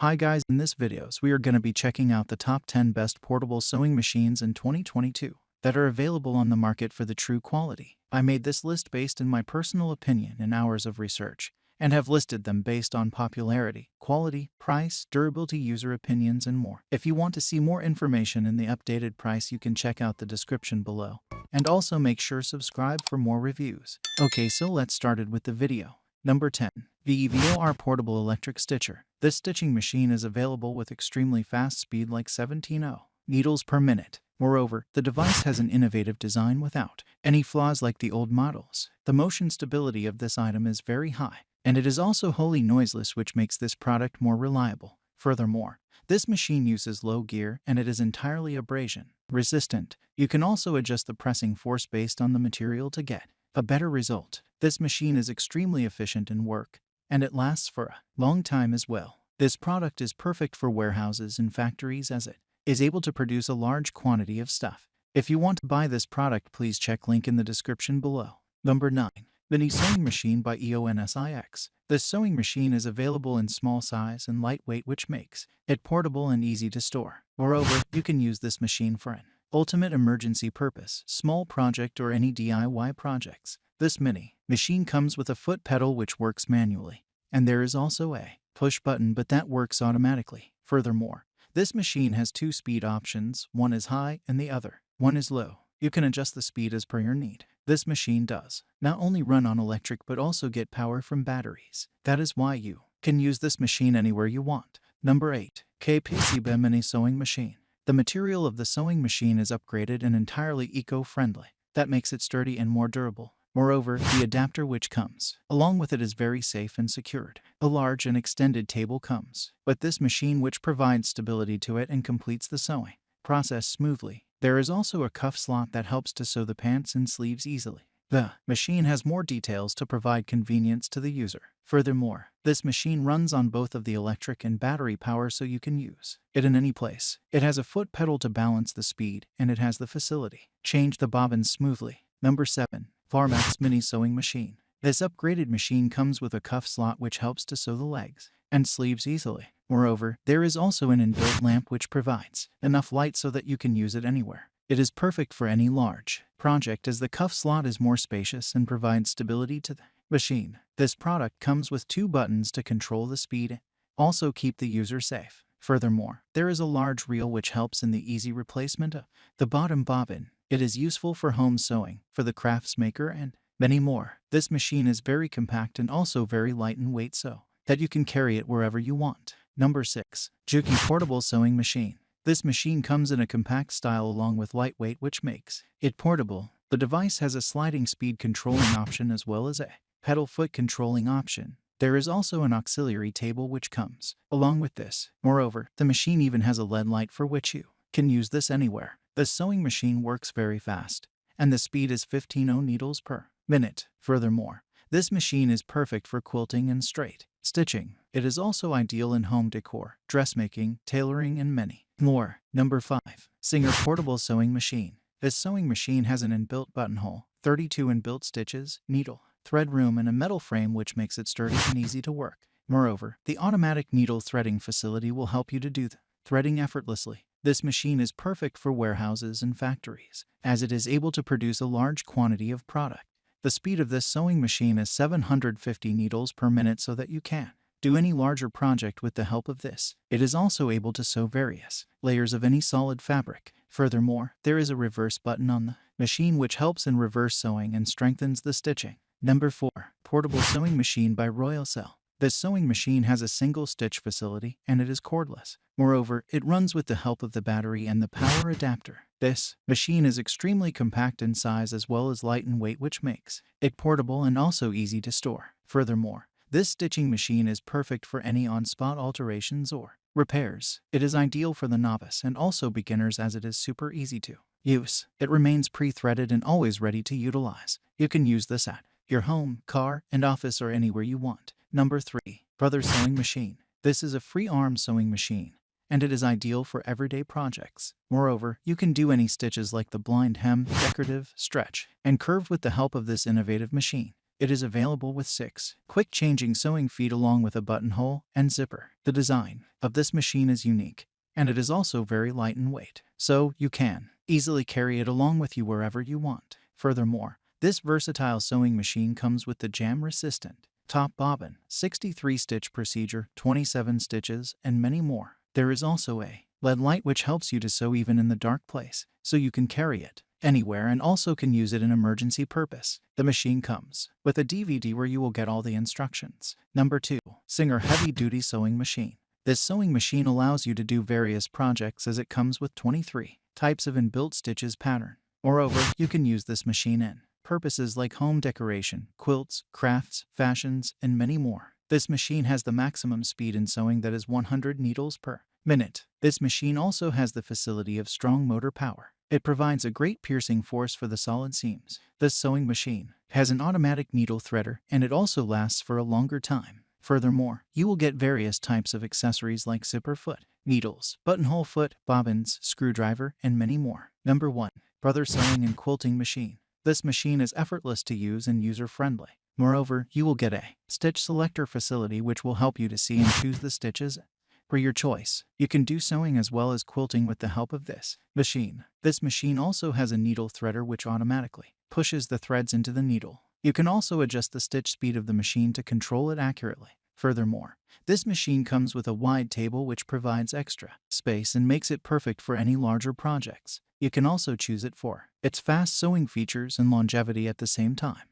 Hi guys, in this videos we are going to be checking out the top 10 best portable sewing machines in 2022 that are available on the market for the true quality. I made this list based on my personal opinion and hours of research, and have listed them based on popularity, quality, price, durability, user opinions, and more. If you want to see more information in the updated price, you can check out the description below. And also make sure subscribe for more reviews. Okay, so let's start it with the video. Number 10. The VOR Portable Electric Stitcher. This stitching machine is available with extremely fast speed like 17.0 needles per minute. Moreover, the device has an innovative design without any flaws like the old models. The motion stability of this item is very high, and it is also wholly noiseless, which makes this product more reliable. Furthermore, this machine uses low gear and it is entirely abrasion resistant. You can also adjust the pressing force based on the material to get a better result. This machine is extremely efficient in work, and it lasts for a long time as well. This product is perfect for warehouses and factories as it is able to produce a large quantity of stuff. If you want to buy this product, please check link in the description below. Number 9. Mini Sewing Machine by EONSIX. This sewing machine is available in small size and lightweight, which makes it portable and easy to store. Moreover, you can use this machine for an ultimate emergency purpose, small project, or any DIY projects. This mini machine comes with a foot pedal which works manually, and there is also a push button, but that works automatically. Furthermore, this machine has two speed options, one is high and the other one is low. You can adjust the speed as per your need. This machine does not only run on electric but also get power from batteries. That is why you can use this machine anywhere you want. Number 8. KPCB Mini Sewing Machine. The material of the sewing machine is upgraded and entirely eco-friendly. That makes it sturdy and more durable. Moreover, the adapter which comes along with it is very safe and secured. A large and extended table comes with this machine, which provides stability to it and completes the sewing process smoothly. There is also a cuff slot that helps to sew the pants and sleeves easily. The machine has more details to provide convenience to the user. Furthermore, this machine runs on both of the electric and battery power, so you can use it in any place. It has a foot pedal to balance the speed, and it has the facility change the bobbins smoothly. Number 7. Farmax Mini Sewing Machine. This upgraded machine comes with a cuff slot which helps to sew the legs and sleeves easily. Moreover, there is also an inbuilt lamp which provides enough light so that you can use it anywhere. It is perfect for any large project as the cuff slot is more spacious and provides stability to the machine. This product comes with two buttons to control the speed, also keep the user safe. Furthermore, there is a large reel which helps in the easy replacement of the bottom bobbin. It is useful for home sewing, for the craftsmaker, and many more. This machine is very compact and also very light in weight, so that you can carry it wherever you want. Number 6. Juki Portable Sewing Machine. This machine comes in a compact style along with lightweight, which makes it portable. The device has a sliding speed controlling option as well as a pedal foot controlling option. There is also an auxiliary table which comes along with this. Moreover, the machine even has a LED light for which you can use this anywhere. The sewing machine works very fast, and the speed is 15.0 needles per minute. Furthermore, this machine is perfect for quilting and straight stitching. It is also ideal in home decor, dressmaking, tailoring, and many more. Number 5. Singer Portable Sewing Machine. This sewing machine has an inbuilt buttonhole, 32 inbuilt stitches, needle, thread room, and a metal frame which makes it sturdy and easy to work. Moreover, the automatic needle threading facility will help you to do the threading effortlessly. This machine is perfect for warehouses and factories, as it is able to produce a large quantity of product. The speed of this sewing machine is 750 needles per minute, so that you can do any larger project with the help of this. It is also able to sew various layers of any solid fabric. Furthermore, there is a reverse button on the machine which helps in reverse sewing and strengthens the stitching. Number 4. Portable Sewing Machine by Royal Cell. This sewing machine has a single stitch facility and it is cordless. Moreover, it runs with the help of the battery and the power adapter. This machine is extremely compact in size as well as light in weight, which makes it portable and also easy to store. Furthermore, this stitching machine is perfect for any on-spot alterations or repairs. It is ideal for the novice and also beginners as it is super easy to use. It remains pre-threaded and always ready to utilize. You can use this at your home, car, and office, or anywhere you want. Number 3. Brother Sewing Machine. This is a free arm sewing machine, and it is ideal for everyday projects. Moreover, you can do any stitches like the blind hem, decorative, stretch, and curve with the help of this innovative machine. It is available with 6 quick-changing sewing feet along with a buttonhole and zipper. The design of this machine is unique, and it is also very light in weight, so you can easily carry it along with you wherever you want. Furthermore, this versatile sewing machine comes with the jam-resistant top bobbin, 63-stitch procedure, 27 stitches, and many more. There is also a LED light which helps you to sew even in the dark place, so you can carry it anywhere and also can use it in emergency purpose. The machine comes with a DVD where you will get all the instructions. Number 2. Singer Heavy Duty Sewing Machine. This sewing machine allows you to do various projects as it comes with 23 types of inbuilt stitches pattern. Moreover, you can use this machine in purposes like home decoration, quilts, crafts, fashions, and many more. This machine has the maximum speed in sewing that is 100 needles per minute. This machine also has the facility of strong motor power. It provides a great piercing force for the solid seams. This sewing machine has an automatic needle threader, and it also lasts for a longer time. Furthermore, you will get various types of accessories like zipper foot, needles, buttonhole foot, bobbins, screwdriver, and many more. Number 1. Brother Sewing and Quilting Machine. This machine is effortless to use and user-friendly. Moreover, you will get a stitch selector facility which will help you to see and choose the stitches for your choice. You can do sewing as well as quilting with the help of this machine. This machine also has a needle threader which automatically pushes the threads into the needle. You can also adjust the stitch speed of the machine to control it accurately. Furthermore, this machine comes with a wide table which provides extra space and makes it perfect for any larger projects. You can also choose it for its fast sewing features and longevity at the same time.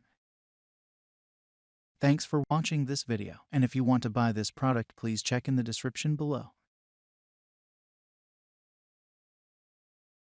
Thanks for watching this video, and if you want to buy this product, please check in the description below.